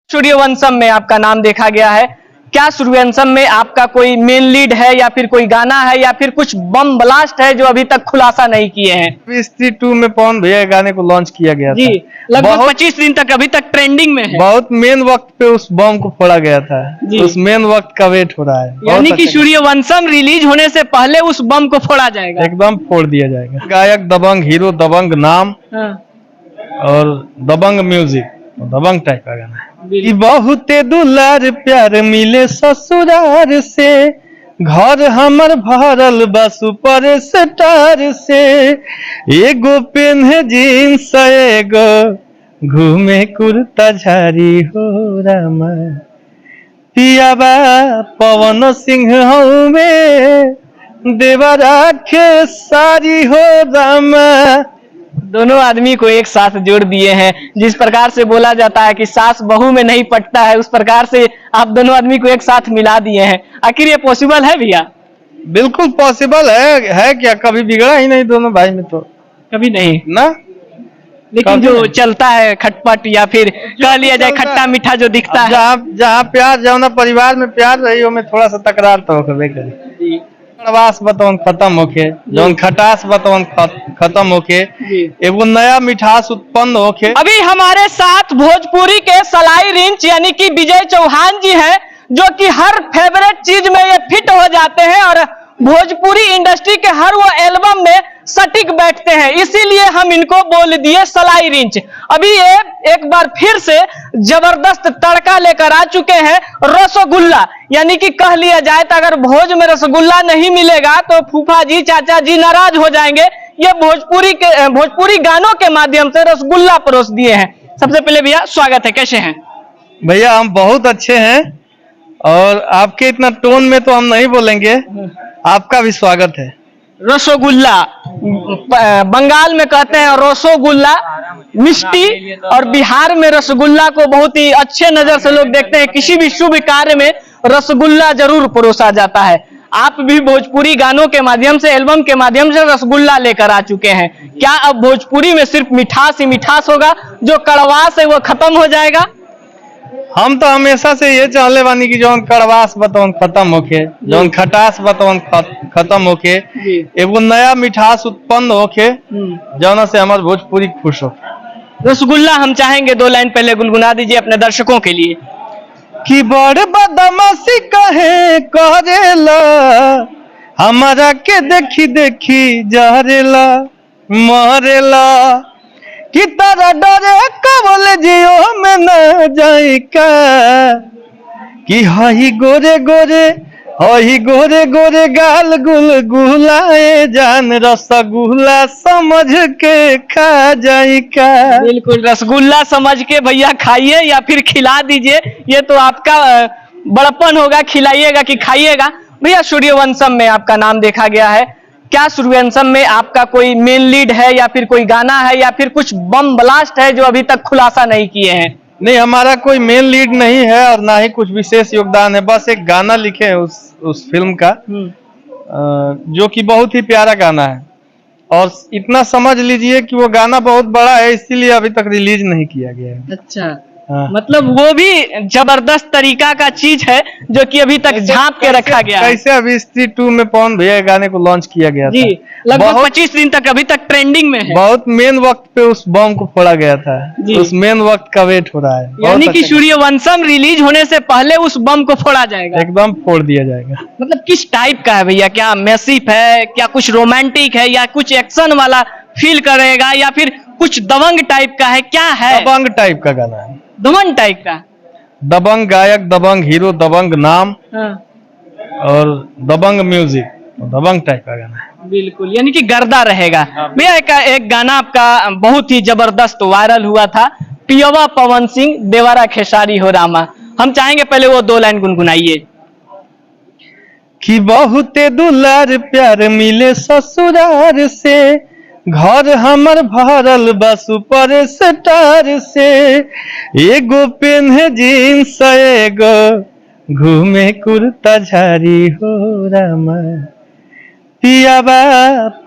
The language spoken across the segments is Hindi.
सूर्यवंशम में आपका नाम देखा गया है। क्या सूर्यवंशम में आपका कोई मेन लीड है या फिर कोई गाना है या फिर कुछ बम ब्लास्ट है जो अभी तक खुलासा नहीं किए हैं? स्त्री 2 में पवन भैया गाने को लॉन्च किया गया जी, था। लगभग 25 दिन तक अभी तक ट्रेंडिंग में है। बहुत मेन वक्त पे उस बम को फोड़ा गया था। उस मेन वक्त का वेट हो रहा है। यानी कि सूर्यवंशम रिलीज होने से पहले उस बम को फोड़ा जाएगा। एकदम फोड़ दिया जाएगा। गायक दबंग, हीरो दबंग नाम और दबंग म्यूजिक, दबंग टाइप का गाना है। कि बहुते दुलार प्यार मिले ससुरार से, घर हमर भरल बा सुपर स्टार से, एगो पेन्हे जींस एगो घूमे कुर्ता झारी हो रामा, पियाबा पवन सिंह हमें देवरा के सारी हो रामा। दोनों आदमी को एक साथ जोड़ दिए हैं। जिस प्रकार से बोला जाता है कि सास बहू में नहीं पटता है, उस प्रकार से आप दोनों आदमी को एक साथ मिला दिए हैं। आखिर ये पॉसिबल है भैया? बिल्कुल पॉसिबल है क्या? कभी बिगड़ा ही नहीं दोनों भाई में, तो कभी नहीं ना। लेकिन जो चलता है खटपट या फिर कह लिया जाए खट्टा मीठा जो दिखता है, जहाँ प्यार जाओ ना, परिवार में प्यार रही हो में थोड़ा सा तकरार तो होकर करी। खटास बतौन खत्म होके, जौन खटास बतौन खत्म होके एगो नया मिठास उत्पन्न होके। अभी हमारे साथ भोजपुरी के सलाई रिंच यानी कि विजय चौहान जी हैं, जो कि हर फेवरेट चीज में ये फिट हो जाते हैं और भोजपुरी इंडस्ट्री के हर वो एल्बम में सटीक बैठते हैं। इसीलिए हम इनको बोल दिए सलाई रिंच। अभी ये एक बार फिर से जबरदस्त तड़का लेकर आ चुके हैं, रसगुल्ला। यानी कि कह लिया जाए तो अगर भोज में रसगुल्ला नहीं मिलेगा तो फूफा जी चाचा जी नाराज हो जाएंगे। ये भोजपुरी गानों के माध्यम से रसगुल्ला परोस दिए हैं। सबसे पहले भैया स्वागत है, कैसे हैं? भैया हम बहुत अच्छे हैं और आपके इतना टोन में तो हम नहीं बोलेंगे, आपका भी स्वागत है। रसगुल्ला बंगाल में कहते हैं रसगुल्ला मिष्टी, और बिहार में रसगुल्ला को बहुत ही अच्छे नजर से लोग देखते हैं। किसी भी शुभ कार्य में रसगुल्ला जरूर परोसा जाता है। आप भी भोजपुरी गानों के माध्यम से, एल्बम के माध्यम से रसगुल्ला लेकर आ चुके हैं। क्या अब भोजपुरी में सिर्फ मिठास ही मिठास होगा, जो कड़वास है वो खत्म हो जाएगा? हम तो हमेशा से ये चाहले बानी कि जौन कड़वास बतौन खत्म होके, जौन खटास बतौन खत्म होके, एगो नया मिठास उत्पन्न होके, जौन से हमार भोजपुरी खुश हो। रसगुल्ला हम चाहेंगे 2 लाइन पहले गुनगुना दीजिए अपने दर्शकों के लिए। कि बड़ बदमाशी कहे करेला, हमारा के देखी देखी जहरेला मरेला, कि तारा डरे कबल जियो में न जाई का, कि हई गोरे गोरे हई गोरे गोरे गाल गुल गुलाए जान, रसगुल्ला समझ के खा जाई का। बिल्कुल, रसगुल्ला समझ के भैया खाइए या फिर खिला दीजिए, ये तो आपका बड़प्पन होगा। खिलाइएगा कि खाइएगा? भैया सूर्यवंशम में आपका नाम देखा गया है। क्या सूर्यवंशम में आपका कोई मेन लीड है या फिर कोई गाना है या फिर कुछ बम ब्लास्ट है जो अभी तक खुलासा नहीं किए हैं? नहीं, हमारा कोई मेन लीड नहीं है और ना ही कुछ विशेष योगदान है। बस एक गाना लिखे है उस फिल्म का, जो कि बहुत ही प्यारा गाना है। और इतना समझ लीजिए कि वो गाना बहुत बड़ा है, इसीलिए अभी तक रिलीज नहीं किया गया है। अच्छा, मतलब वो भी जबरदस्त तरीका का चीज है जो कि अभी तक झांप के रखा गया है। कैसे अभी स्त्री 2 में पवन भैया गाने को लॉन्च किया गया जी, था। लगभग 25 दिन तक अभी तक ट्रेंडिंग में है। बहुत मेन वक्त पे उस बम को फोड़ा गया था। उस मेन वक्त का वेट हो रहा है। यानी कि सूर्यवंशम रिलीज होने से पहले उस बम को फोड़ा जाएगा। एकदम फोड़ दिया जाएगा। मतलब किस टाइप का है भैया? क्या मैसिव है, क्या कुछ रोमांटिक है, या कुछ एक्शन वाला फील करेगा, या फिर कुछ दबंग टाइप का है? क्या है? दबंग टाइप का गाना है। दबंग टाइप का? दबंग गायक दबंग, हीरो दबंग नाम और दबंग म्यूजिक, दबंग टाइप का गाना है। बिल्कुल, यानी कि गर्दा रहेगा। भैया एक गाना आपका बहुत ही जबरदस्त वायरल हुआ था, पियवा पवन सिंह देवरा खेसारी हो रामा। हम चाहेंगे पहले वो 2 लाइन गुनगुनाइए। कि बहुते दुलार प्यार मिले ससुरार से, घर हमर भरल बा सुपर स्टार से, एगो पेन्हे जींस एगो घूमे कुर्ता झारी हो रामा, पियाबा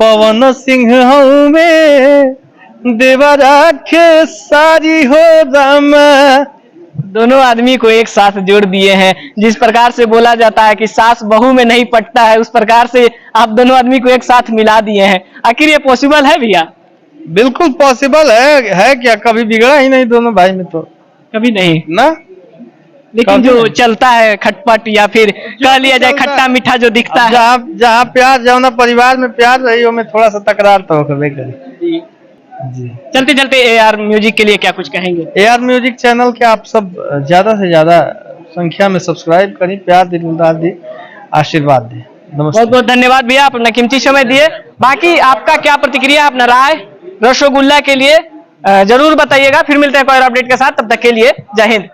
पवन सिंह हमें देवरा के सारी हो रामा, दोनों आदमी को एक साथ जोड़ दिए हैं। जिस प्रकार से बोला जाता है कि सास बहू में नहीं पटता है, उस प्रकार से आप दोनों आदमी को एक साथ मिला दिए हैं। आखिर ये पॉसिबल है भैया? बिल्कुल पॉसिबल है क्या? कभी बिगड़ा ही नहीं दोनों भाई में तो कभी नहीं ना। लेकिन कभी जो नहीं। चलता है खटपट या फिर कह लिया जाए चलता है। खट्टा मीठा जो दिखता है। जहाँ जहाँ प्यार, जहाँ परिवार में प्यार रही हो में थोड़ा सा तकरार तो होकर करी। जी। चलते चलते एआर म्यूजिक के लिए क्या कुछ कहेंगे? एआर म्यूजिक चैनल के आप सब ज्यादा से ज्यादा संख्या में सब्सक्राइब करें, प्यार दिलदार दी, आशीर्वाद दें। बहुत नमस्ते। बहुत धन्यवाद भैया, अपना कीमती समय दिए। बाकी आपका क्या प्रतिक्रिया, अपना राय रसगुल्ला के लिए जरूर बताइएगा। फिर मिलते हैं कोई और अपडेट के साथ, तब तक के लिए जय हिंद।